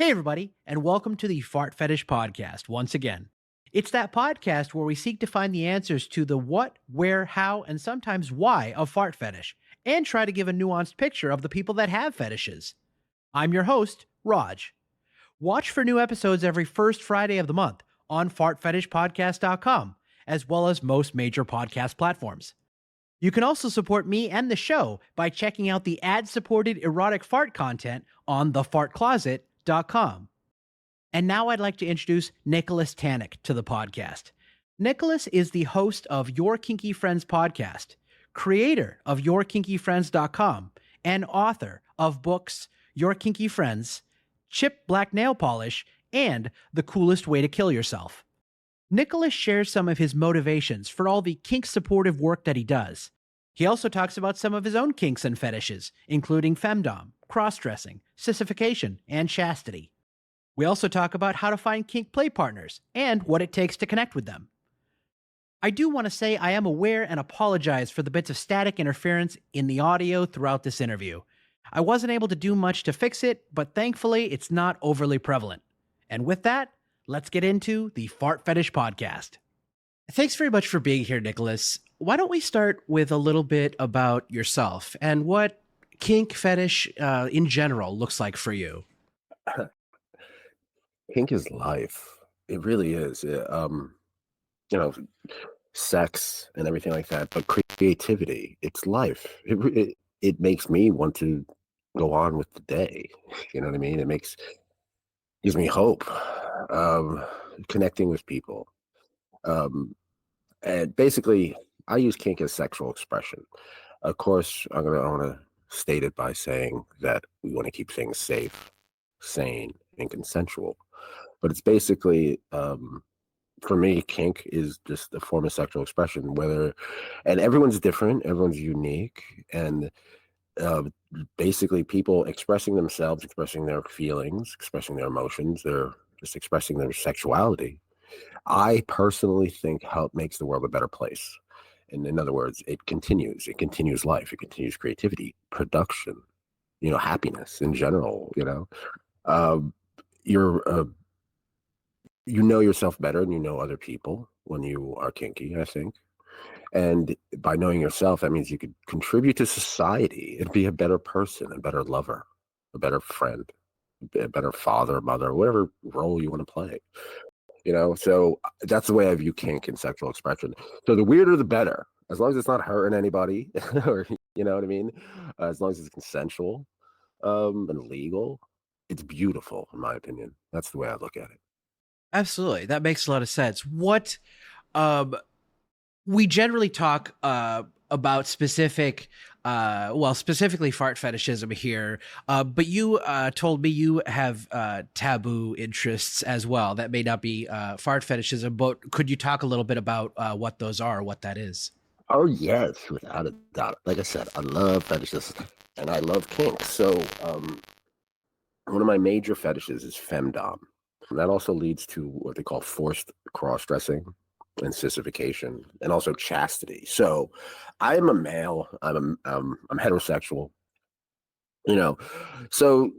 Hey, everybody, and welcome to the Fart Fetish Podcast once again. It's that podcast where we seek to find the answers to the what, where, how, and sometimes why of fart fetish, and try to give a nuanced picture of the people that have fetishes. I'm your host, Raj. Watch for new episodes every first Friday of the month on fartfetishpodcast.com, as well as most major podcast platforms. You can also support me and the show by checking out the ad-supported erotic fart content on thefartcloset.com. And now I'd like to introduce Nicholas Tanek to the podcast. Nicholas is the host of Your Kinky Friends podcast, creator of YourKinkyFriends.com, and author of books Your Kinky Friends, Chip Black Nail Polish, and The Coolest Way to Kill Yourself. Nicholas shares some of his motivations for all the kink-supportive work that he does. He also talks about some of his own kinks and fetishes, including femdom, cross-dressing, sissification, and chastity. We also talk about how to find kink play partners and what it takes to connect with them. I do want to say I am aware and apologize for the bits of static interference in the audio throughout this interview. I wasn't able to do much to fix it, but thankfully it's not overly prevalent. And with that, let's get into the Fart Fetish Podcast. Thanks very much for being here, Nicholas. Why don't we start with a little bit about yourself and what kink fetish in general looks like for you? Kink is life. It really is. You know, sex and everything like that, but creativity, it's life. It makes me want to go on with the day. You know what I mean? Gives me hope. Connecting with people. And basically, I use kink as sexual expression. Of course, I want to state it by saying that we want to keep things safe, sane, and consensual. But it's basically, for me, kink is just a form of sexual expression. And everyone's different, everyone's unique, and basically people expressing themselves, expressing their feelings, expressing their emotions, they're just expressing their sexuality. I personally think makes the world a better place. And in other words, it continues life, it continues creativity, production, happiness in general. You're you know yourself better than you know other people when you are kinky, I think. And by knowing yourself, that means you could contribute to society and be a better person, a better lover, a better friend, a better father, mother, whatever role you want to play. So that's the way I view kink and sexual expression. So the weirder, the better, as long as it's not hurting anybody, or you know what I mean? As long as it's consensual and legal, it's beautiful, in my opinion. That's the way I look at it. Absolutely. That makes a lot of sense. What we generally talk about specifically fart fetishism here, but you told me you have taboo interests as well. That may not be fart fetishism, but could you talk a little bit about what those are, what that is? Oh, yes, without a doubt. Like I said, I love fetishes and I love kink. So one of my major fetishes is femdom. That also leads to what they call forced cross-dressing and sissification, and also chastity. So I'm a male. I'm heterosexual. So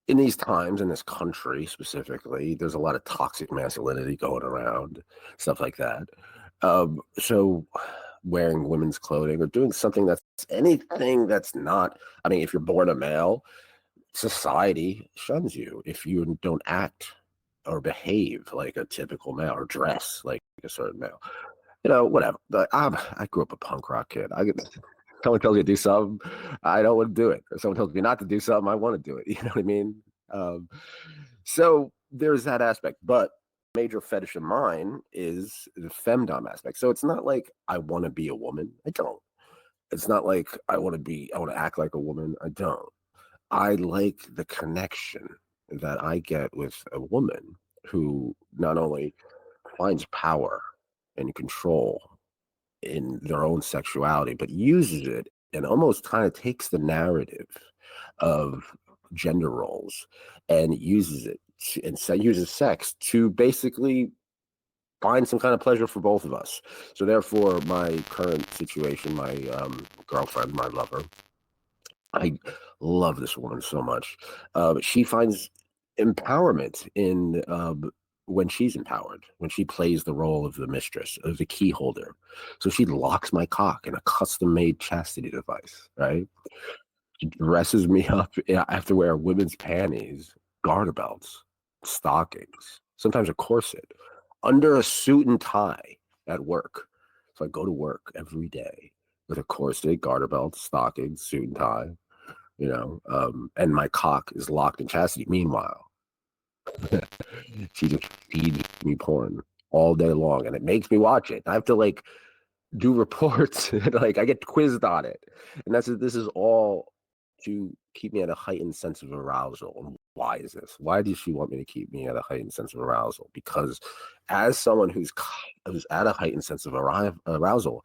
in these times, in this country specifically, there's a lot of toxic masculinity going around, stuff like that. So wearing women's clothing or doing something anything that's not, if you're born a male, society shuns you if you don't act or behave like a typical male or dress like a certain male. Whatever. But I grew up a punk rock kid. Someone tells you to do something, I don't want to do it. Or someone tells me not to do something, I want to do it. You know what I mean? So there's that aspect. But major fetish of mine is the femdom aspect. So it's not like I want to be a woman. I don't. It's not like I want to act like a woman. I don't. I like the connection that I get with a woman who not only finds power and control in their own sexuality, but uses it and almost kind of takes the narrative of gender roles and uses it uses sex to basically find some kind of pleasure for both of us. So therefore, my current situation, my girlfriend, my lover, I love this woman so much. She finds empowerment in when she's empowered, when she plays the role of the mistress, of the key holder. So she locks my cock in a custom made chastity device, right? She dresses me up. I have to wear women's panties, garter belts, stockings, sometimes a corset, under a suit and tie at work. So I go to work every day with a corset, garter belt, stockings, suit and tie, and my cock is locked in chastity. Meanwhile, she just feeds me porn all day long, and it makes me watch it. I have to like do reports, like I get quizzed on it, and this is all to keep me at a heightened sense of arousal. And why is this? Why does she want me to keep me at a heightened sense of arousal? Because as someone who's at a heightened sense of arousal,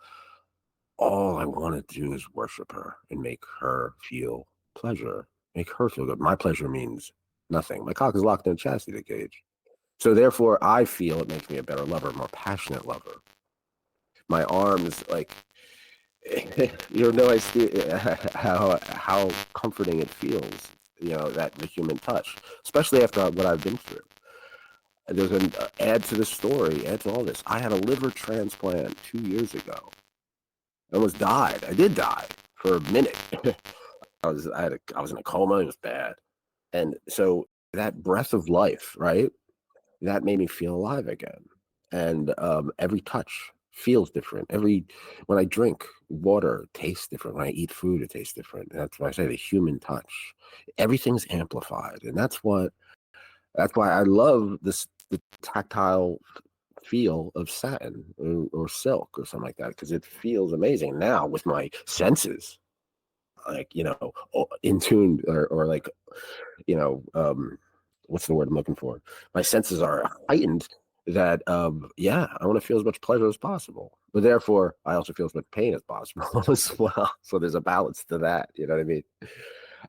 all I want to do is worship her and make her feel pleasure, make her feel good. My pleasure means nothing. My cock is locked in a chastity cage. So therefore, I feel it makes me a better lover, more passionate lover. My arms, like, you have no idea how comforting it feels, that the human touch, especially after what I've been through. There's an add to the story, add to all this. I had a liver transplant 2 years ago. I almost died. I did die for a minute. I was in a coma. It was bad. And so that breath of life, right? That made me feel alive again. And every touch feels different. When I drink water, it tastes different. When I eat food, it tastes different. That's why I say the human touch. Everything's amplified, and that's why I love the tactile feel of satin or silk or something like that, because it feels amazing now with my senses, like in tune, or like what's the word I'm looking for? My senses are heightened, that yeah, I want to feel as much pleasure as possible, but therefore I also feel as much pain as possible as well. So there's a balance to that. You know what I mean?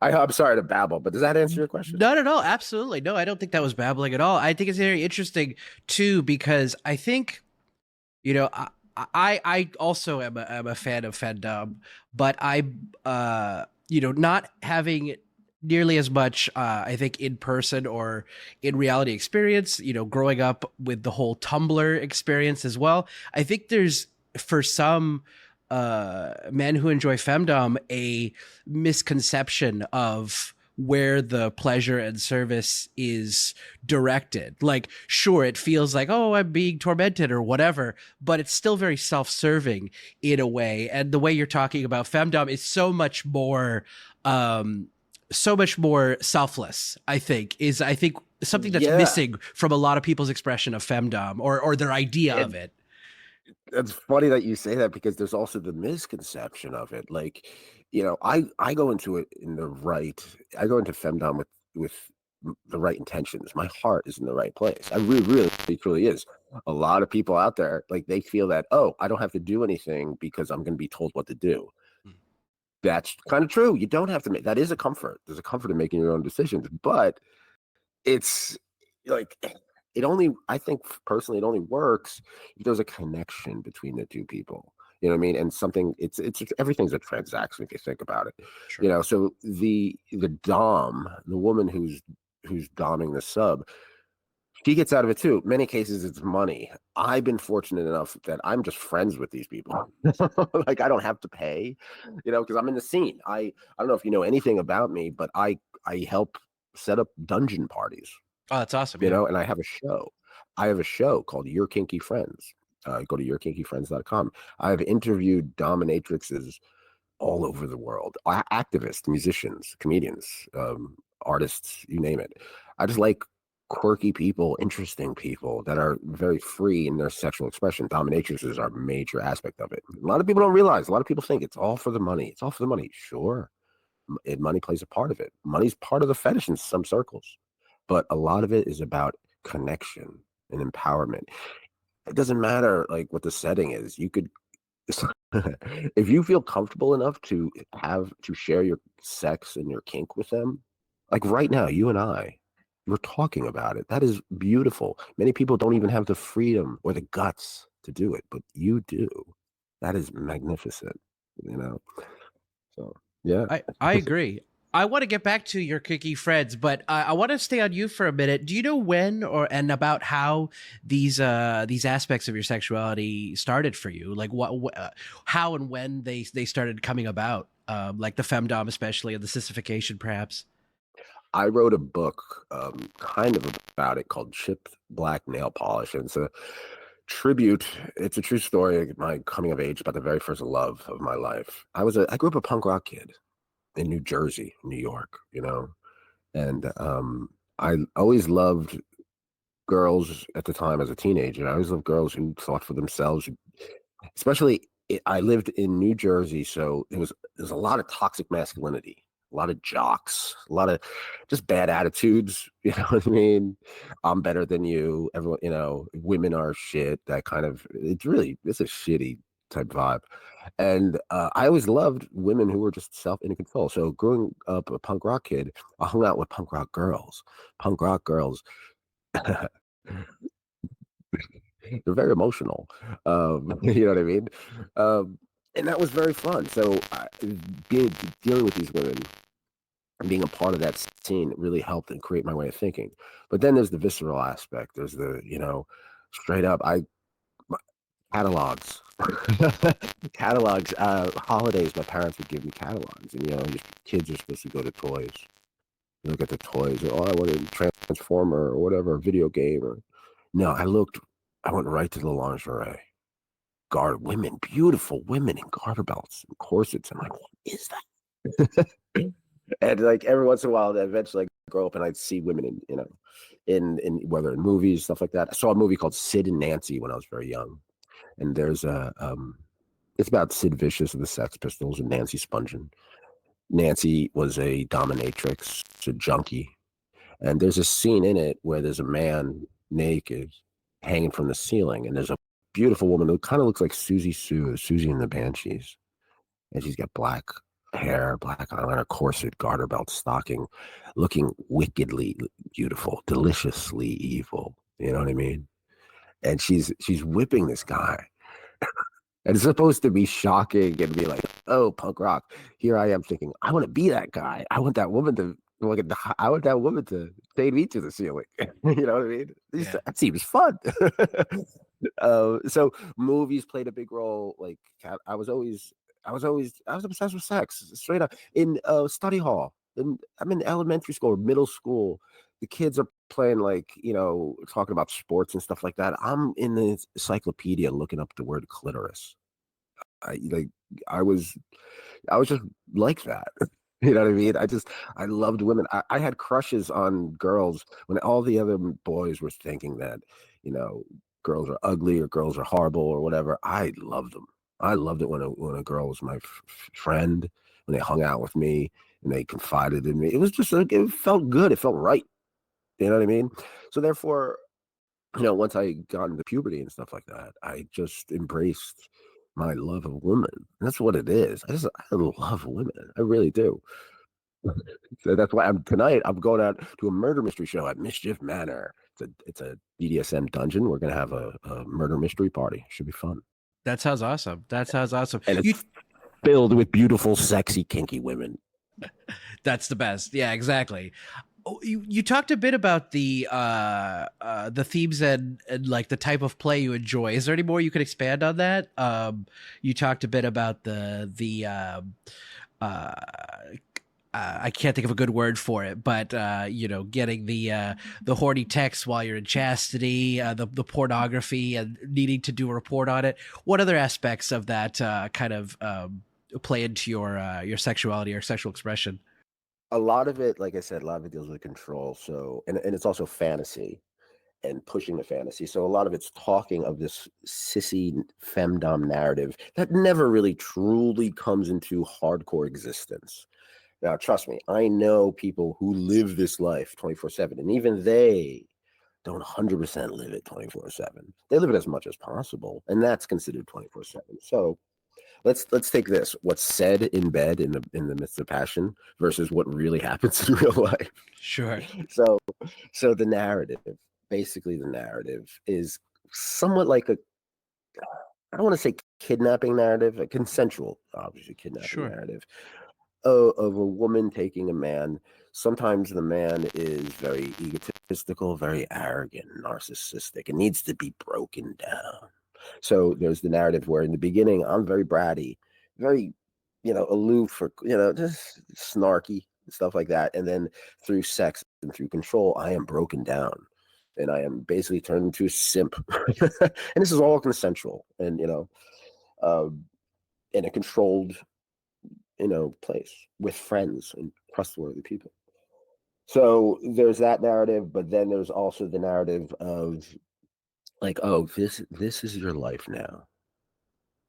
I'm sorry to babble, but does that answer your question? Not at all. Absolutely. No, I don't think that was babbling at all. I think it's very interesting too, because I think, you know, I also am a fan of fandom, but not having nearly as much, I think, in person or in reality experience, growing up with the whole Tumblr experience as well. I think there's, for some men who enjoy femdom, a misconception of where the pleasure and service is directed. Like, sure, it feels like, oh, I'm being tormented or whatever, but it's still very self-serving in a way. And the way you're talking about femdom is so much more selfless, I think something that's Yeah, missing from a lot of people's expression of femdom, or their idea it, of it. it's funny that you say that, because there's also the misconception of it. Like, I go into it in the right. I go into femdom with the right intentions. My heart is in the right place. I really, really, it truly is. A lot of people out there, like, they feel that, oh, I don't have to do anything because I'm going to be told what to do. That's kind of true. You don't have to make. That is a comfort. There's a comfort in making your own decisions, but it's like, I think personally, it only works if there's a connection between the two people. You know what I mean? And something, it's everything's a transaction if you think about it. Sure. So the dom, the woman who's doming the sub, she gets out of it too. Many cases it's money. I've been fortunate enough that I'm just friends with these people. Like, I don't have to pay, because I'm in the scene. I don't know if you know anything about me, but I help set up dungeon parties, Oh, that's awesome. Yeah. and I have a show. I have a show called Your Kinky Friends. Go to yourkinkyfriends.com. I've interviewed dominatrixes all over the world, activists, musicians, comedians, artists, you name it. I just like quirky people, interesting people that are very free in their sexual expression. Dominatrixes are a major aspect of it. A lot of people don't realize. A lot of people think it's all for the money. It's all for the money. Sure, money plays a part of it. Money's part of the fetish in some circles, but a lot of it is about connection and empowerment. It doesn't matter like what the setting is. You could if you feel comfortable enough to share your sex and your kink with them, like right now, you and we're talking about it. That is beautiful. Many people don't even have the freedom or the guts to do it, but you do. That is magnificent, you know? So, yeah. I agree. I want to get back to your Kinky Friends, but I want to stay on you for a minute. Do you know when or and about how these aspects of your sexuality started for you? Like how and when they started coming about? Like the femdom, especially, and the sissification, perhaps. I wrote a book kind of about it called Chipped Black Nail Polish. And it's a tribute. It's a true story of my coming of age about the very first love of my life. I grew up a punk rock kid in New Jersey, New York, and I always loved girls at the time as a teenager. I always loved girls who thought for themselves, especially I lived in New Jersey, so there's a lot of toxic masculinity, a lot of jocks, a lot of just bad attitudes. You know what I mean? I'm better than you. Everyone, women are shit. That kind of it's a shitty type vibe. And I always loved women who were just self in control. So growing up a punk rock kid, I hung out with punk rock girls. Punk rock girls. They're very emotional. You know what I mean? Um, and that was very fun. So being dealing with these women and being a part of that scene really helped and create my way of thinking. But then there's the visceral aspect. There's the straight up catalogs, catalogs. Holidays, my parents would give me catalogs, and kids are supposed to go to toys. You look at the toys. Oh, I want a transformer or whatever, a video game. Or no, I went right to the lingerie. Women, beautiful women in garter belts and corsets. I'm like, what is that? And like every once in a while, eventually I grow up and I'd see women in whether in movies, stuff like that. I saw a movie called Sid and Nancy when I was very young. And there's it's about Sid Vicious and the Sex Pistols and Nancy Spungen. Nancy was a dominatrix, a junkie. And there's a scene in it where there's a man naked hanging from the ceiling. And there's a beautiful woman who kind of looks like Susie and the Banshees. And she's got black hair, black eyeliner, corset, garter belt, stocking, looking wickedly beautiful, deliciously evil. You know what I mean? And she's whipping this guy. And it's supposed to be shocking and be like, oh, punk rock. Here I am thinking, I want to be that guy. I want that woman to I want that woman to take me to the ceiling. You know what I mean? Yeah. That seems fun. So movies played a big role. Like I was obsessed with sex straight up in study hall. I'm in elementary school or middle school. The kids are playing talking about sports and stuff like that. I'm in the encyclopedia looking up the word clitoris. I like I was I was just like that. You know what I mean? I loved women. I had crushes on girls when all the other boys were thinking that, you know, girls are ugly or girls are horrible or whatever. I loved them. I loved it when a girl was my friend, when they hung out with me and they confided in me. It was just it felt good. It felt right. You know what I mean? So therefore, once I got into puberty and stuff like that, I just embraced my love of women. And that's what it is. I love women. I really do. So that's why I'm going out to a murder mystery show at Mischief Manor. It's a BDSM dungeon. We're gonna have a murder mystery party. Should be fun. That sounds awesome. That sounds awesome. And You it's filled with beautiful, sexy, kinky women. That's the best. Yeah, exactly. Oh, you talked a bit about the themes and like the type of play you enjoy. Is there any more you could expand on that? You talked a bit about uh, I can't think of a good word for it, but getting the horny text while you're in chastity, the pornography, and needing to do a report on it. What other aspects of that kind of play into your sexuality or sexual expression? A lot of it, like I said, a lot of it deals with control. So and it's also fantasy and pushing the fantasy. So a lot of it's talking of this sissy femdom narrative that never really truly comes into hardcore existence. Now, trust me, I know people who live this life 24/7, and even they don't 100% live it 24/7. They live it as much as possible, and that's considered 24/7. So let's take this: what's said in bed in the midst of passion versus what really happens in real life. Sure. So the narrative, basically, the narrative is somewhat like I don't want to say kidnapping narrative, a consensual, obviously kidnapping Sure. narrative. of a woman taking a man. Sometimes the man is very egotistical, very arrogant, narcissistic, and needs to be broken down. So there's the narrative where in the beginning I'm very bratty, very, aloof, or just snarky and stuff like that. And then through sex and through control, I am broken down. And I am basically turned into a simp. And this is all consensual and, um, in a controlled, place with friends and trustworthy people. So there's that narrative, but then there's also the narrative of like, oh, this is your life now.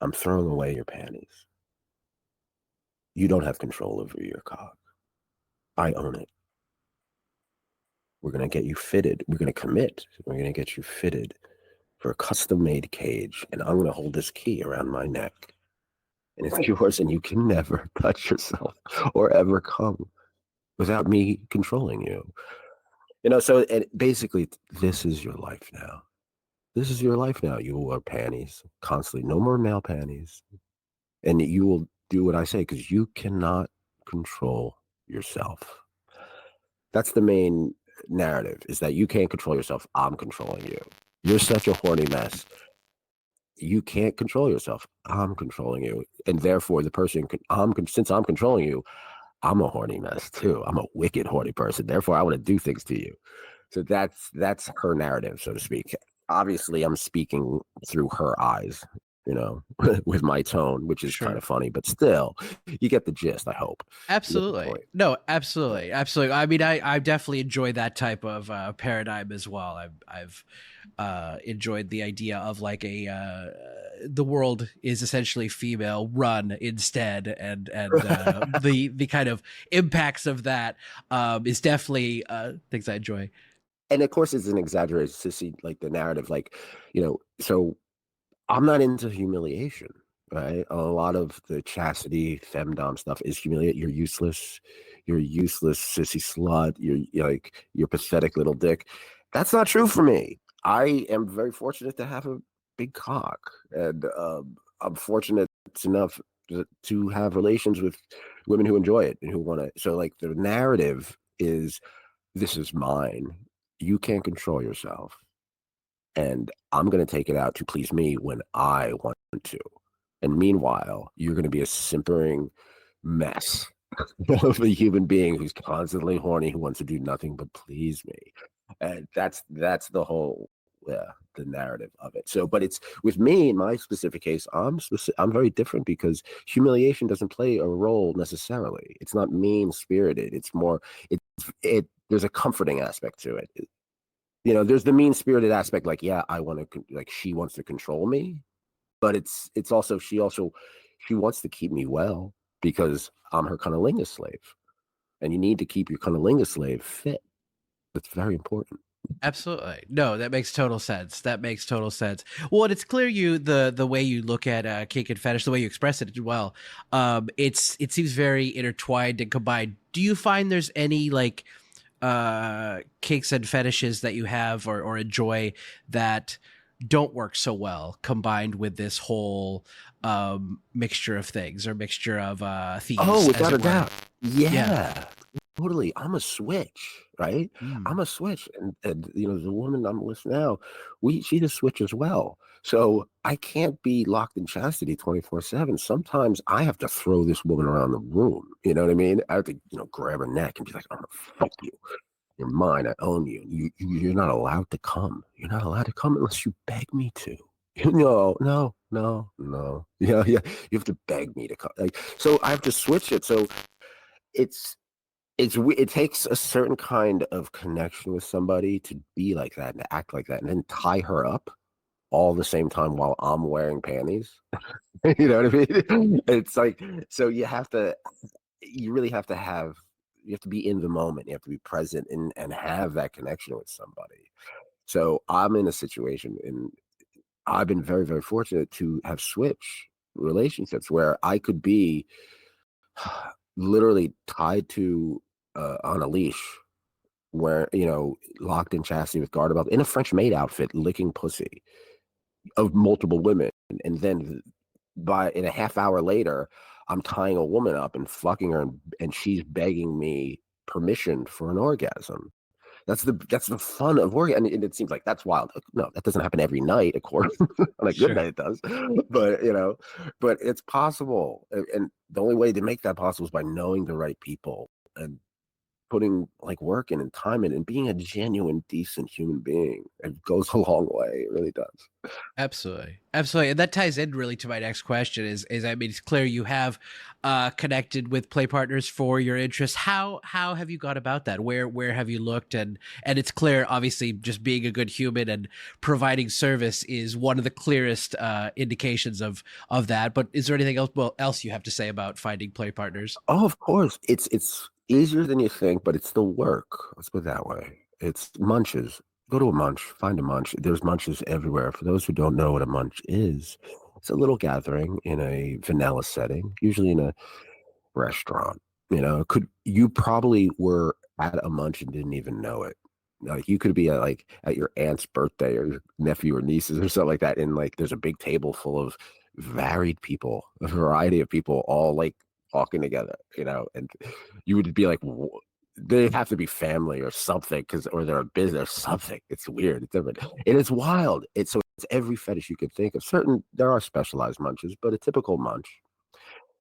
I'm throwing away your panties. You don't have control over your cock. I own it. We're gonna get you fitted. We're gonna commit. We're gonna get you fitted for a custom-made cage, and I'm gonna hold this key around my neck. And it's yours, and you can never touch yourself or ever come without me controlling you. So and basically, this is your life now. This is your life now. You will wear panties constantly. No more male panties. And you will do what I say because you cannot control yourself. That's the main narrative, is that you can't control yourself. I'm controlling you. You're such a horny mess. You can't control yourself. I'm controlling you. And therefore, the person, since I'm controlling you, I'm a horny mess too. I'm a wicked horny person. Therefore, I want to do things to you. So that's her narrative, so to speak. Obviously, I'm speaking through her eyes, with my tone, which is kind of funny, but still, you get the gist, I hope. Absolutely. No, absolutely. Absolutely. I mean, I definitely enjoy that type of paradigm as well. I've enjoyed the idea of like the world is essentially female run instead, and the kind of impacts of that is definitely things I enjoy. And of course, it's an exaggerated sissy, like the narrative, like, so I'm not into humiliation, right? A lot of the chastity, femdom stuff is humiliate. You're useless. You're a useless sissy slut. You're pathetic little dick. That's not true for me. I am very fortunate to have a big cock, and I'm fortunate enough to have relations with women who enjoy it and who want to. So, like, the narrative is, this is mine. You can't control yourself. And I'm going to take it out to please me when I want to. And meanwhile, you're going to be a simpering mess of a human being who's constantly horny, who wants to do nothing but please me. And that's the whole, the narrative of it. So, but it's with me in my specific case, I'm very different because humiliation doesn't play a role necessarily. It's not mean spirited. It's more, there's a comforting aspect to it. There's the mean spirited aspect, like, yeah, I want to, like, she wants to control me, but it's also, she wants to keep me well because I'm her cunnilingus slave, and you need to keep your cunnilingus slave fit. That's very important. Absolutely. No, that makes total sense. That makes total sense. Well, and it's clear the way you look at kink and fetish, the way you express it as well. It seems very intertwined and combined. Do you find there's any like kinks and fetishes that you have or enjoy that don't work so well combined with this whole mixture of things or mixture of themes? Oh, without a doubt. Yeah. Totally. I'm a switch, right? I'm a switch. And the woman I'm with now, she's a switch as well. So I can't be locked in chastity 24/7. Sometimes I have to throw this woman around the room. You know what I mean? I have to, grab her neck and be like, I'm gonna fuck you. You're mine. I own you. You're not allowed to come. You're not allowed to come unless you beg me to. No. Yeah. You have to beg me to come. Like, so I have to switch it. So it takes a certain kind of connection with somebody to be like that and to act like that, and then tie her up all the same time while I'm wearing panties. You know what I mean? It's like, so you really have to you have to be in the moment. You have to be present and have that connection with somebody. So I'm in a situation, and I've been very, very fortunate to have switched relationships where I could be literally tied to on a leash, where locked in chastity with garter belt in a French maid outfit, licking pussy of multiple women, and then in a half hour later, I'm tying a woman up and fucking her, and she's begging me permission for an orgasm. That's the fun of work, and it seems like that's wild. No, that doesn't happen every night, of course. On a good Sure. night, it does, but but it's possible, and the only way to make that possible is by knowing the right people and putting like work in and time in and being a genuine, decent human being. It goes a long way. It really does. Absolutely. Absolutely. And that ties in really to my next question is I mean, it's clear you have connected with play partners for your interests. How have you gone about that? Where have you looked? And it's clear, obviously, just being a good human and providing service is one of the clearest indications of that. But is there anything else you have to say about finding play partners? Oh, of course. It's easier than you think, but it's still work. Let's put it that way. It's munches. Go to a munch, find a munch. There's munches everywhere. For those who don't know what a munch is, it's a little gathering in a vanilla setting, usually in a restaurant. Could you probably were at a munch and didn't even know it. Like you could be at your aunt's birthday or your nephew or nieces or something like that, and like there's a big table full of varied people, a variety of people, all like talking together, and you would be like, they have to be family or something, or they're a business or something. It's weird. It's different. And it's wild. It's every fetish you could think of. There are specialized munches, but a typical munch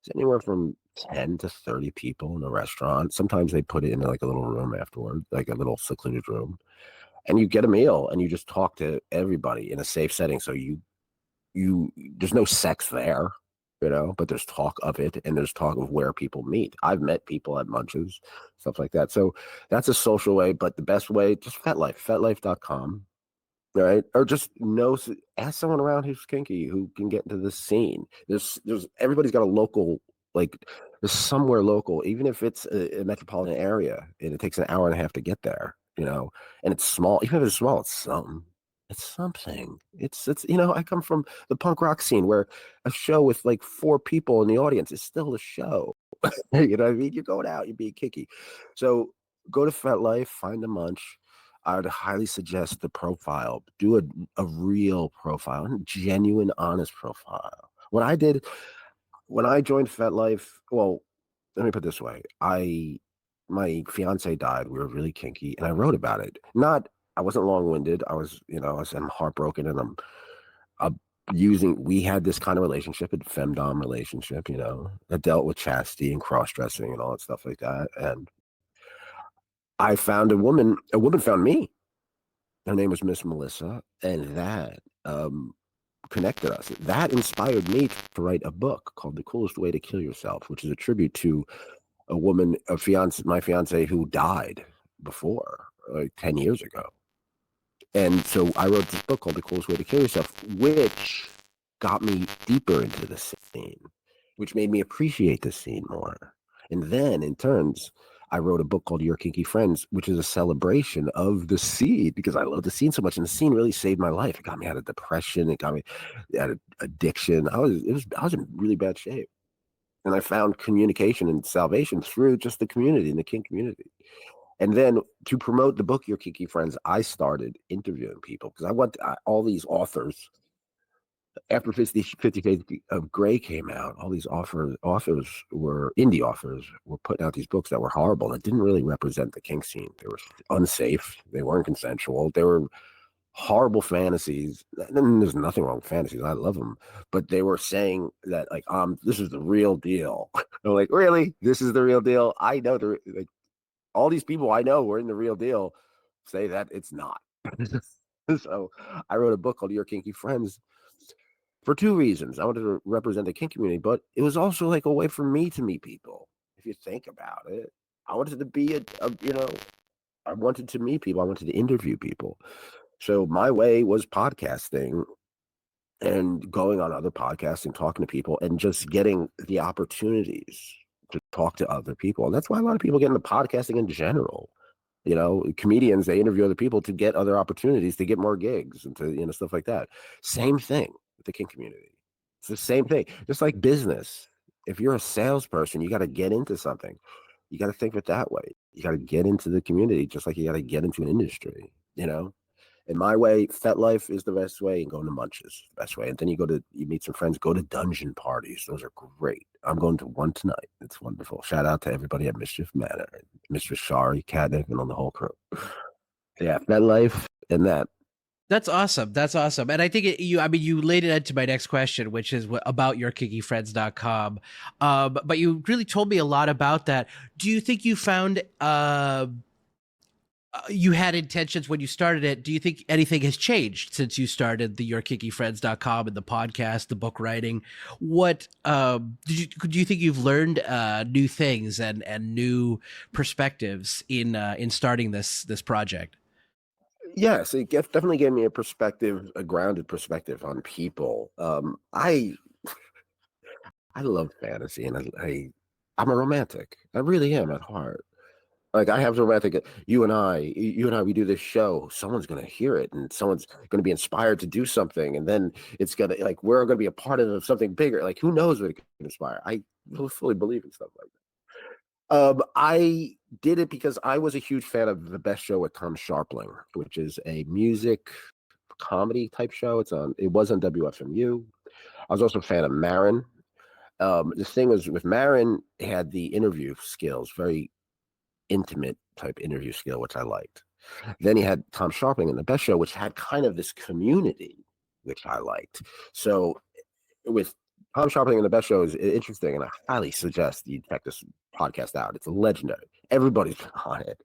is anywhere from 10 to 30 people in a restaurant. Sometimes they put it in like a little room afterward, like a little secluded room. And you get a meal and you just talk to everybody in a safe setting. So there's no sex there, but there's talk of it, and there's talk of where people meet. I've met people at munches, stuff like that. So that's a social way, but the best way, just FetLife, fetlife.com. Right. Or just ask someone around who's kinky, who can get into the scene. There's everybody's got a local, like there's somewhere local, even if it's a metropolitan area and it takes an hour and a half to get there, and it's small. Even if it's small, it's something. It's something. It's I come from the punk rock scene where a show with like 4 people in the audience is still a show. You know what I mean? You're going out, you're being kinky. So go to FetLife, find a munch. I would highly suggest the profile. Do a real profile, a genuine, honest profile. What I did when I joined FetLife, well, let me put it this way. My fiance died. We were really kinky, and I wrote about it. I wasn't long-winded. I'm heartbroken, and I'm we had this kind of relationship, a femdom relationship, that dealt with chastity and cross-dressing and all that stuff like that. And I found a woman found me. Her name was Miss Melissa, and that connected us. That inspired me to write a book called "The Coolest Way to Kill Yourself," which is a tribute to my fiance who died before, like 10 years ago. And so I wrote this book called "The Coolest Way to Kill Yourself," which got me deeper into the scene, which made me appreciate the scene more. And then, in turns, I wrote a book called Your Kinky Friends, which is a celebration of the scene because I love the scene so much. And the scene really saved my life. It got me out of depression. It got me out of addiction. I was in really bad shape. And I found communication and salvation through just the community and the kink community. And then to promote the book, Your Kinky Friends, I started interviewing people because all these authors. After 50 Shades of Grey came out, all these authors were indie authors were putting out these books that were horrible, that didn't really represent the kink scene. They were unsafe. They weren't consensual. They were horrible fantasies. And there's nothing wrong with fantasies. I love them. But they were saying that, like, this is the real deal. I'm like, really? This is the real deal? I know all these people I know were in the real deal say that it's not. So I wrote a book called Your Kinky Friends for 2 reasons. I wanted to represent the kink community, but it was also like a way for me to meet people. If you think about it, I wanted to be I wanted to meet people. I wanted to interview people. So my way was podcasting and going on other podcasts and talking to people and just getting the opportunities to talk to other people. And that's why a lot of people get into podcasting in general. Comedians, they interview other people to get other opportunities, to get more gigs and to, stuff like that. Same thing with the kink community. It's the same thing. Just like business. If you're a salesperson, you got to get into something. You got to think of it that way. You got to get into the community just like you got to get into an industry, In my way, Fet Life is the best way, and going to Munches is the best way. And then you meet some friends, go to dungeon parties. Those are great. I'm going to one tonight. It's wonderful. Shout out to everybody at Mischief Manor, Mistress Shari, Tanek, and on the whole crew. Yeah, Fet Life and that. That's awesome. That's awesome. And I think you laid it into my next question, which is about yourkinkyfriends.com. But you really told me a lot about that. Do you think you found you had intentions when you started it? Do you think anything has changed since you started the yourkinkyfriends.com and the podcast, the book writing? What do you think you've learned new things and new perspectives in starting this project? Yes, it definitely gave me a grounded perspective on people. I love fantasy, and I'm a romantic. I really am at heart. Like, I have romantic. You and I, we do this show. Someone's gonna hear it, and someone's gonna be inspired to do something, and then it's gonna, like, we're gonna be a part of something bigger. Like, who knows what it can inspire? I fully believe in stuff like that. I did it because I was a huge fan of The Best Show with Tom Sharpling, which is a music comedy type show. It was on WFMU. I was also a fan of Marin. The thing was with Marin, he had the interview skills, very intimate type interview skill, which I liked. Then he had Tom Sharpling in The Best Show, which had kind of this community, which I liked. So with Tom Sharpling in The Best Show is interesting, and I highly suggest you check this podcast out. It's legendary. Everybody's on it.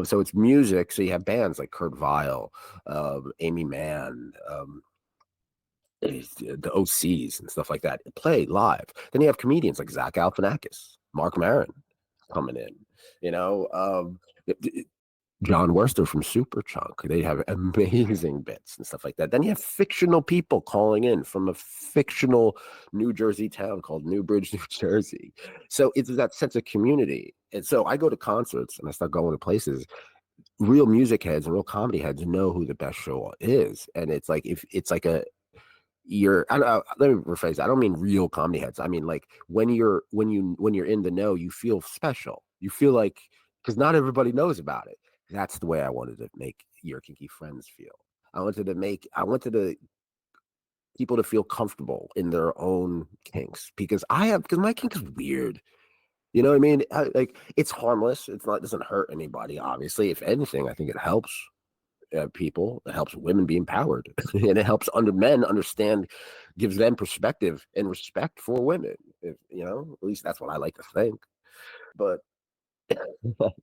So it's music. So you have bands like Kurt Vile, Amy Mann, the OCs and stuff like that play live. Then you have comedians like Zach Galifianakis, Mark Maron coming in. John Worster from Superchunk. They have amazing bits and stuff like that. Then you have fictional people calling in from a fictional New Jersey town called Newbridge, New Jersey. So it's that sense of community. And so I go to concerts and I start going to places. Real music heads and real comedy heads know who The Best Show is. And it's like, if it's like let me rephrase that. I don't mean real comedy heads. I mean, like, when you're in the know, you feel special. You feel like, because not everybody knows about it. That's the way I wanted to make Your Kinky Friends feel. I wanted people to feel comfortable in their own kinks, because my kink is weird. You know what I mean? It's harmless. It doesn't hurt anybody. Obviously, if anything, I think it helps people. It helps women be empowered, and it helps men understand, gives them perspective and respect for women. At least that's what I like to think. But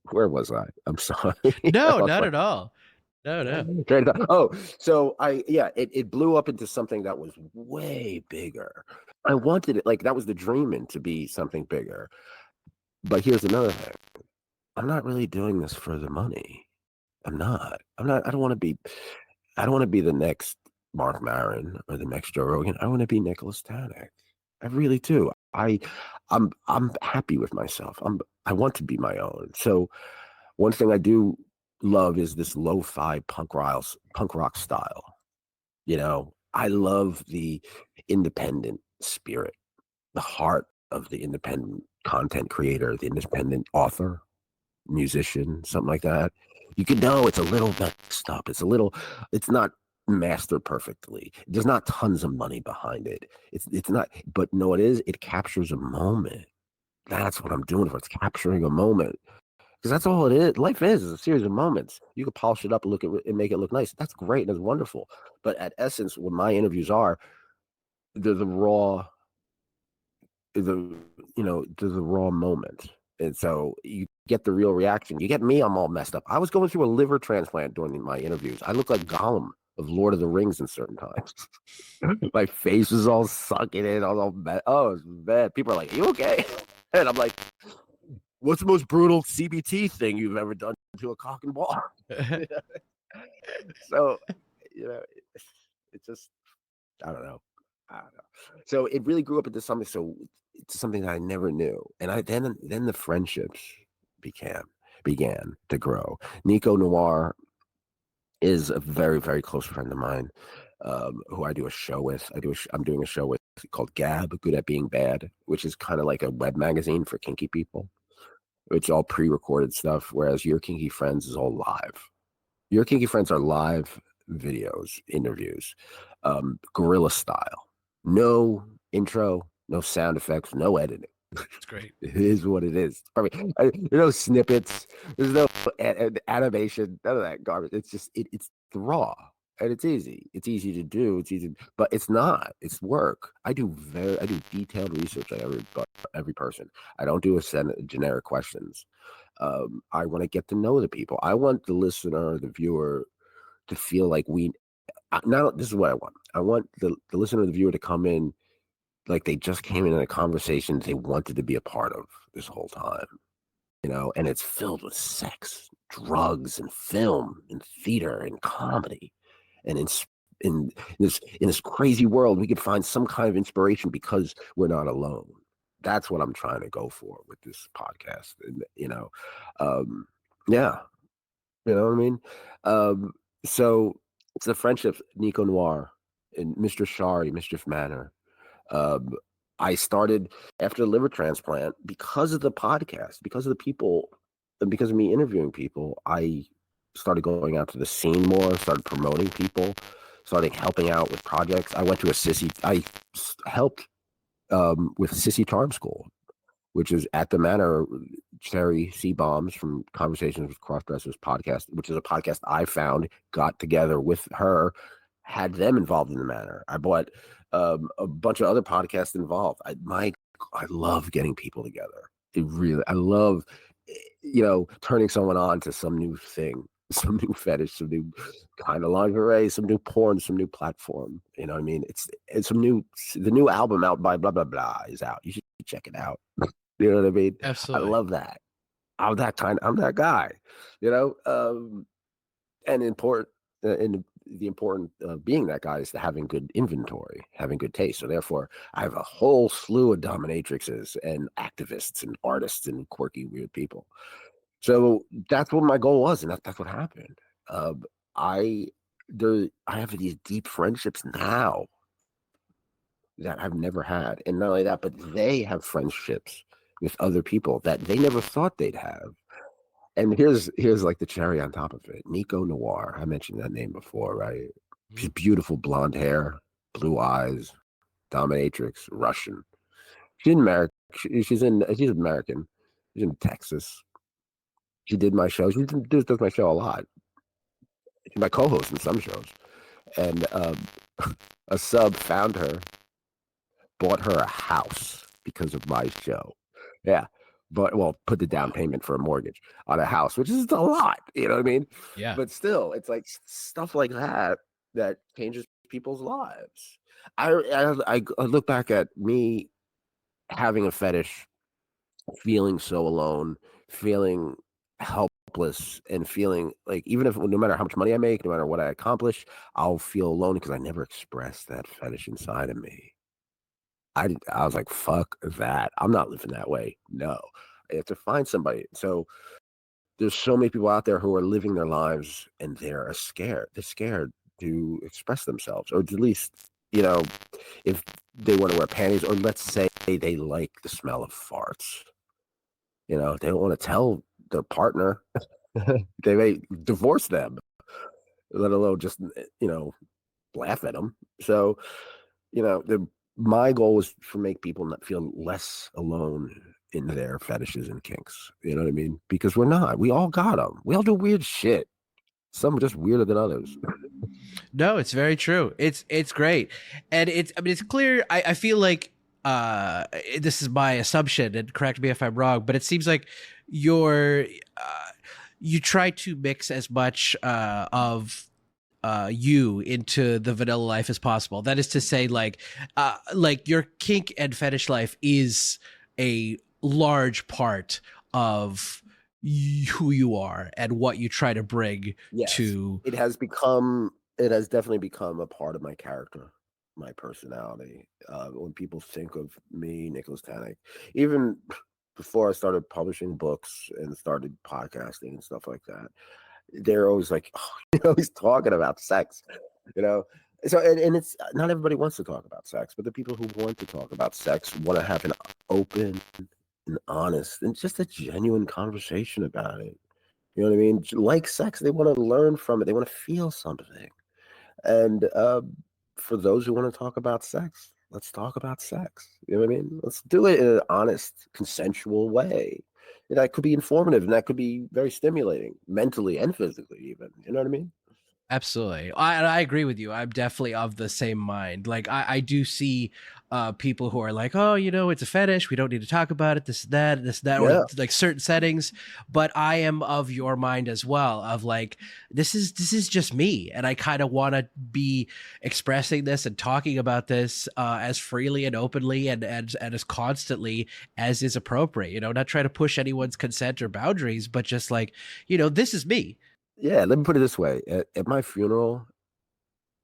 where was I? I'm sorry. No, not at all. No. Oh, so it blew up into something that was way bigger. I wanted it, like, that was the dreaming, to be something bigger. But here's another thing. I'm not really doing this for the money. I don't want to be the next Mark Maron or the next Joe Rogan. I want to be Nicholas Tanek. I really do. I'm happy with myself. I want to be my own. So one thing I do love is this lo-fi punk rock style. I love the independent spirit, the heart of the independent content creator, the independent author, musician, something like that. You can know it's a little messed up. It's not mastered perfectly. There's not tons of money behind it. It's not, but no, it captures a moment. That's what I'm doing for. It's capturing a moment. Because that's all it is. Life is a series of moments. You can polish it up and and make it look nice. That's great. That's wonderful. But at essence, what my interviews are, they're the raw, there's a raw moment. And so you get the real reaction. You get me, I'm all messed up. I was going through a liver transplant during my interviews. I look like Gollum of Lord of the Rings in certain times. My face was all sunken in, all bad. Oh, it was bad. People are like, "Are you okay?" And I'm like, "What's the most brutal CBT thing you've ever done to a cock and ball?" So, it's just, I don't know. So it really grew up into something. So it's something that I never knew, and then the friendships began to grow. Nico Noir is a very, very close friend of mine, who I do a show with. I'm doing a show with called Gab, Good at Being Bad, which is kind of like a web magazine for kinky people. It's all pre-recorded stuff, whereas Your Kinky Friends is all live. Your Kinky Friends are live videos, interviews, guerrilla style. No intro, no sound effects, no editing. It's great. It is what it is. There's no snippets. There's no animation. None of that garbage. It's just it's raw and it's easy. It's easy to do. It's easy, but it's not. It's work. I do detailed research on every person. I don't do generic questions. I want to get to know the people. I want the listener, the viewer, to feel like this is what I want. I want the listener, the viewer, to come in like they just came in a conversation they wanted to be a part of this whole time, and it's filled with sex, drugs, and film, and theater, and comedy, and in this crazy world, we could find some kind of inspiration because we're not alone. That's what I'm trying to go for with this podcast, and yeah, you know what I mean. So it's the friendships, Nico Noir and Mr. Shari, Mischief Manor. Um, I started after the liver transplant because of the podcast, because of the people, and because of me interviewing people. I started going out to the scene more, started promoting people, started helping out with projects. I went to I helped with Sissy Charm School, which is at the Manor. Cherry C. Bombs from Conversations with Crossdressers podcast, which is a podcast I found, got together with her, had them involved in the Manor. I bought a bunch of other podcasts involved. I love getting people together. I love, turning someone on to some new thing, some new fetish, some new kind of lingerie, some new porn, some new platform. You know what I mean? It's the new album out by blah, blah, blah is out. You should check it out. You know what I mean? I Absolutely. love that. I'm that guy, and important, and the important being that guy is having good inventory, having good taste. So therefore, I have a whole slew of dominatrixes and activists and artists and quirky, weird people. So that's what my goal was, and that's what happened. Um, I I have these deep friendships now that I've never had, and not only that, but they have friendships with other people that they never thought they'd have. And here's like the cherry on top of it. Nico Noir. I mentioned that name before, right? She's Mhm. beautiful, blonde hair, blue eyes, dominatrix, Russian. She's in America. She's American. She's in Texas. She did my show. Does my show a lot. She's my co-host in some shows. And a sub found her, bought her a house because of my show. Yeah. But put the down payment for a mortgage on a house, which is a lot, you know what I mean? Yeah. But still, it's like stuff like that changes people's lives. I look back at me having a fetish, feeling so alone, feeling helpless, and feeling like even if no matter how much money I make, no matter what I accomplish, I'll feel alone because I never expressed that fetish inside of me. I was like, fuck that. I'm not living that way. No. I have to find somebody. So there's so many people out there who are living their lives and they're scared. They're scared to express themselves, or at least, you know, if they want to wear panties, or let's say they like the smell of farts. They don't want to tell their partner. They may divorce them, let alone just, laugh at them. So, my goal is to make people not feel less alone in their fetishes and kinks. You know what I mean? Because we're not. We all got them. We all do weird shit. Some are just weirder than others. No, it's very true. It's great. And it's clear. I feel like this is my assumption, and correct me if I'm wrong, but it seems like you're you try to mix as much of you into the vanilla life as possible. That is to say, like your kink and fetish life is a large part of who you are and what you try to bring Yes, to. it has definitely become a part of my character, my personality. When people think of me, Nicholas Tanek, even before I started publishing books and started podcasting and stuff like that, they're always like, oh, he's talking about sex, you know. So and it's not everybody wants to talk about sex, but the people who want to talk about sex want to have an open and honest and just a genuine conversation about it. You know what I mean? Like sex, they want to learn from it. They want to feel something. And for those who want to talk about sex, let's talk about sex. You know what I mean? Let's do it in an honest, consensual way. That could be informative and that could be very stimulating mentally and physically, even. You know what I mean? Absolutely. I agree with you. I'm definitely of the same mind. Like I do see people who are like, oh, it's a fetish. We don't need to talk about it. This, that, or Yeah. like certain settings. But I am of your mind as well, of like, this is just me. And I kind of want to be expressing this and talking about this as freely and openly and as constantly as is appropriate. Not try to push anyone's consent or boundaries, but just like, this is me. Yeah. Let me put it this way. At my funeral,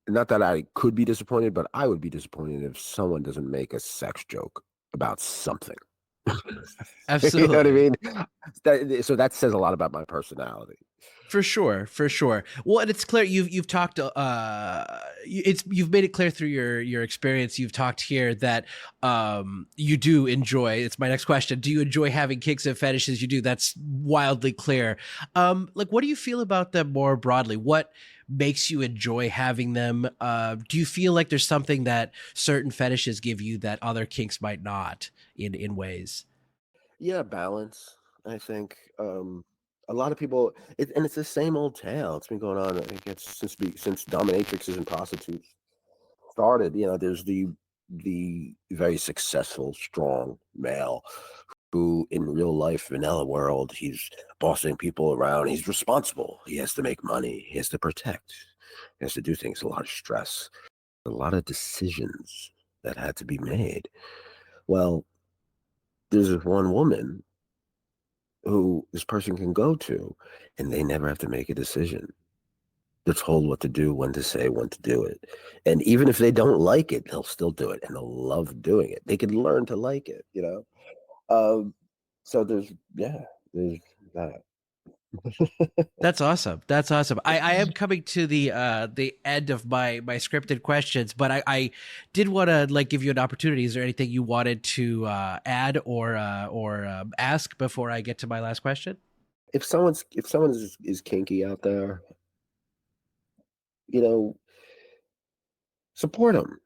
not that I could be disappointed, but I would be disappointed if someone doesn't make a sex joke about something. You know what I Absolutely. mean? So that says a lot about my personality. For sure, for sure. Well, and it's clear you've talked. You've made it clear through your experience. You've talked here that you do enjoy. It's my next question. Do you enjoy having kinks and fetishes? You do. That's wildly clear. Like, what do you feel about them more broadly? What makes you enjoy having them? Do you feel like there's something that certain fetishes give you that other kinks might not in ways? Yeah, balance. I think a lot of people, and it's the same old tale. It's been going on. I think it's since dominatrixes and prostitutes started. There's the very successful, strong male who, in real life, vanilla world, he's bossing people around. He's responsible. He has to make money. He has to protect. He has to do things. A lot of stress. A lot of decisions that had to be made. Well, there's this one woman who this person can go to, and they never have to make a decision. They're told what to do, when to say, when to do it. And even if they don't like it, they'll still do it and they'll love doing it. They can learn to like it. So there's that. That's awesome. That's awesome. I am coming to the end of my scripted questions, but I did want to like give you an opportunity. Is there anything you wanted to add or ask before I get to my last question? If someone is kinky out there, you know, support them.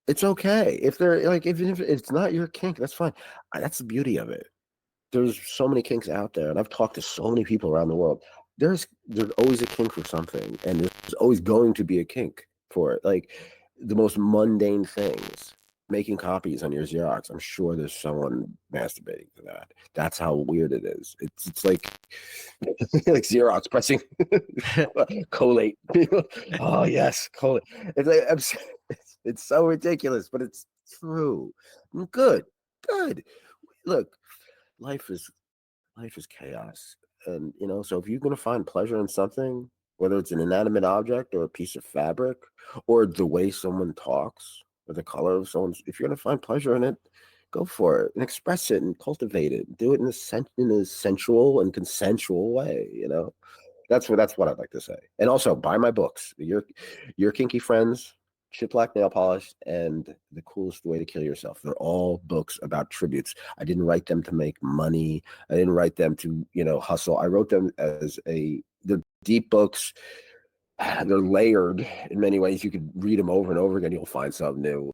It's okay. If they're like, even if it's not your kink, that's fine. That's the beauty of it. There's so many kinks out there, and I've talked to so many people around the world. There's always a kink for something, and there's always going to be a kink for it. Like the most mundane things, making copies on your Xerox. I'm sure there's someone masturbating to that. That's how weird it is. It's like like Xerox pressing collate. Oh yes, collate. It's like it's so ridiculous, but it's true. Good, good. Look, life is life is chaos. And so if you're going to find pleasure in something, whether it's an inanimate object or a piece of fabric or the way someone talks or the color of someone's, if you're going to find pleasure in it, go for it and express it and cultivate it. Do it in a sensual and consensual way. That's what I'd like to say. And also buy my books, Your Kinky Friends, Chip Black Nail Polish, and The Coolest Way to Kill Yourself. They're all books about tributes. I didn't write them to make money. I didn't write them to, hustle. I wrote them they're deep books. They're layered in many ways. You could read them over and over again. You'll find something new.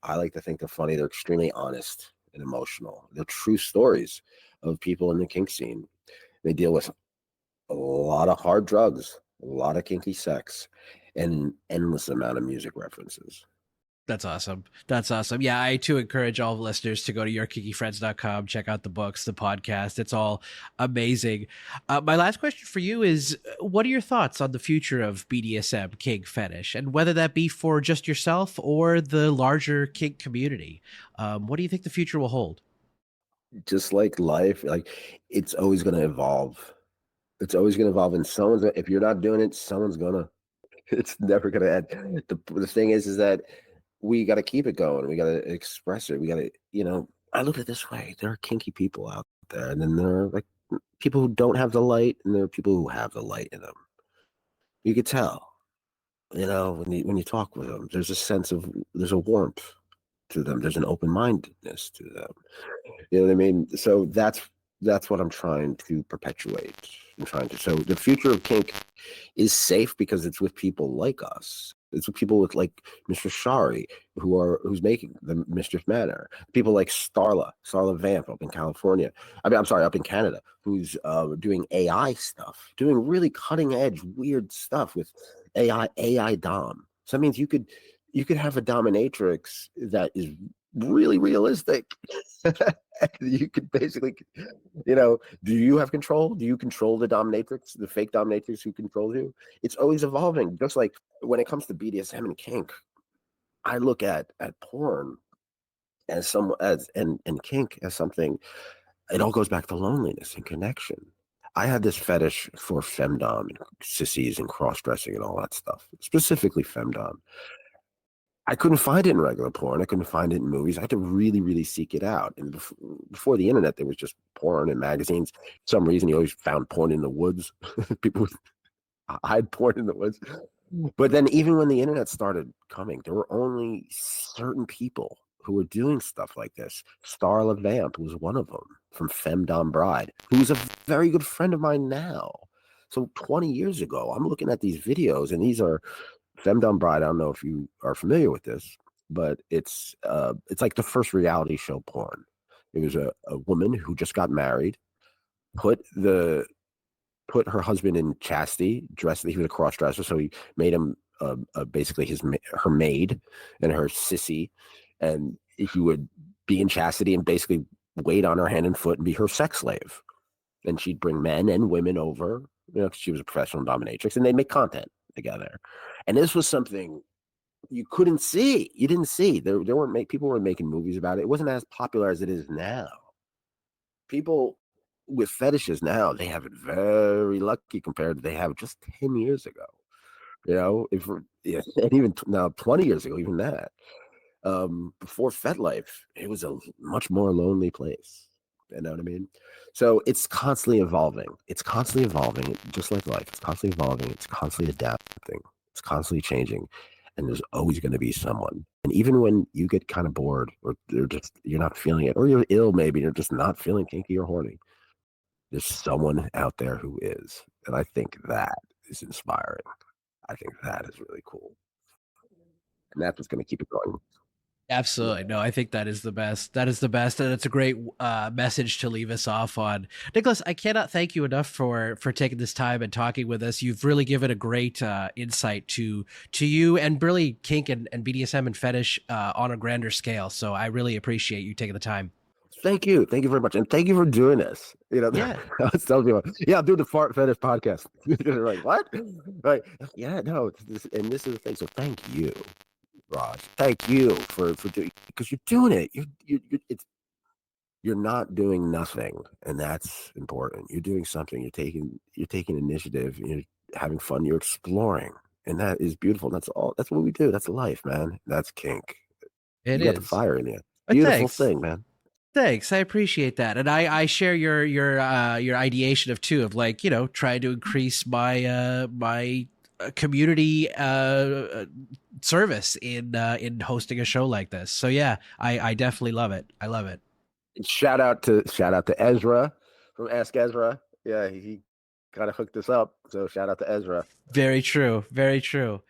I like to think they're funny. They're extremely honest and emotional. They're true stories of people in the kink scene. They deal with a lot of hard drugs, a lot of kinky sex, and an endless amount of music references. That's awesome. That's awesome. Yeah, I too encourage all listeners to go to yourkinkyfriends.com, check out the books, the podcast. It's all amazing. My last question for you is what are your thoughts on the future of BDSM, kink, fetish, and whether that be for just yourself or the larger kink community? What do you think the future will hold? Just like life, like it's always going to evolve. It's always going to evolve, and if you're not doing it, someone's gonna. It's never going to end. The thing is that we got to keep it going. We got to express it. We got to, I look at it this way: there are kinky people out there, and then there are like people who don't have the light, and there are people who have the light in them. You could tell, when you talk with them. There's a warmth to them. There's an open mindedness to them. You know what I mean? So that's what I'm trying to perpetuate. I'm trying to. So the future of kink is safe because it's with people like us. It's with people with like Mr. Shari, who's making the Mischief Manor. People like Starla Vamp up in California. I mean, I'm sorry, up in Canada, who's doing AI stuff, doing really cutting edge, weird stuff with AI dom. So that means you could have a dominatrix that is really realistic. You could basically, do you have control? Do you control the dominatrix, the fake dominatrix who controls you? It's always evolving. Just like when it comes to BDSM and kink, I look at porn as and kink as something. It all goes back to loneliness and connection. I had this fetish for femdom and sissies and cross dressing and all that stuff, specifically femdom. I couldn't find it in regular porn. I couldn't find it in movies. I had to really, really seek it out. And before the internet, there was just porn and magazines. For some reason, you always found porn in the woods. People would hide porn in the woods. But then, even when the internet started coming, there were only certain people who were doing stuff like this. Starla Vamp was one of them from Femdom Bride, who's a very good friend of mine now. So 20 years ago, I'm looking at these videos, and these are Femdom Bride. I don't know if you are familiar with this, but it's like the first reality show porn. It was a woman who just got married, put the put her husband in chastity, dressed. He was a cross dresser, so he made him basically her maid and her sissy, and he would be in chastity and basically wait on her hand and foot and be her sex slave. And she'd bring men and women over, 'cause she was a professional dominatrix, and they'd make content together. And this was something you couldn't see. You didn't see. There weren't people weren't making movies about it. It wasn't as popular as it is now. People with fetishes now, they have it very lucky compared to they have just 10 years ago. If yeah, and even now 20 years ago, even that. Before FetLife, it was a much more lonely place. You know what I mean? So it's constantly evolving. It's constantly evolving, just like life. It's constantly evolving. It's constantly adapting. It's constantly changing. And there's always going to be someone. And even when you get kind of bored or you're not feeling it, or you're ill, maybe you're just not feeling kinky or horny, there's someone out there who is. And I think that is inspiring. I think that is really cool. And that's what's going to keep it going. Absolutely. No, I think that is the best. That is the best. And it's a great message to leave us off on. Nicholas, I cannot thank you enough for taking this time and talking with us. You've really given a great insight to you and really kink and BDSM and fetish on a grander scale. So I really appreciate you taking the time. Thank you. Thank you very much. And thank you for doing this. Yeah. I was telling people, yeah, I'm doing the Fart Fetish Podcast. They're like, what? Like, yeah, no. And this is the thing. So thank you, Raj. Thank you for doing, because you're doing it. You're not doing nothing, and that's important. You're doing something. You're taking initiative. You're having fun. You're exploring, and that is beautiful. That's all. That's what we do. That's life, man. That's kink. It You got the is. fire in you. But Beautiful thanks. thing, man. Thanks. I appreciate that. And I share your ideation of too, of like, trying to increase my community service in hosting a show like this. So yeah, I definitely love it. I love it. Shout out to Ezra from Ask Ezra. Yeah, he kind of hooked us up. So shout out to Ezra. Very true. Very true.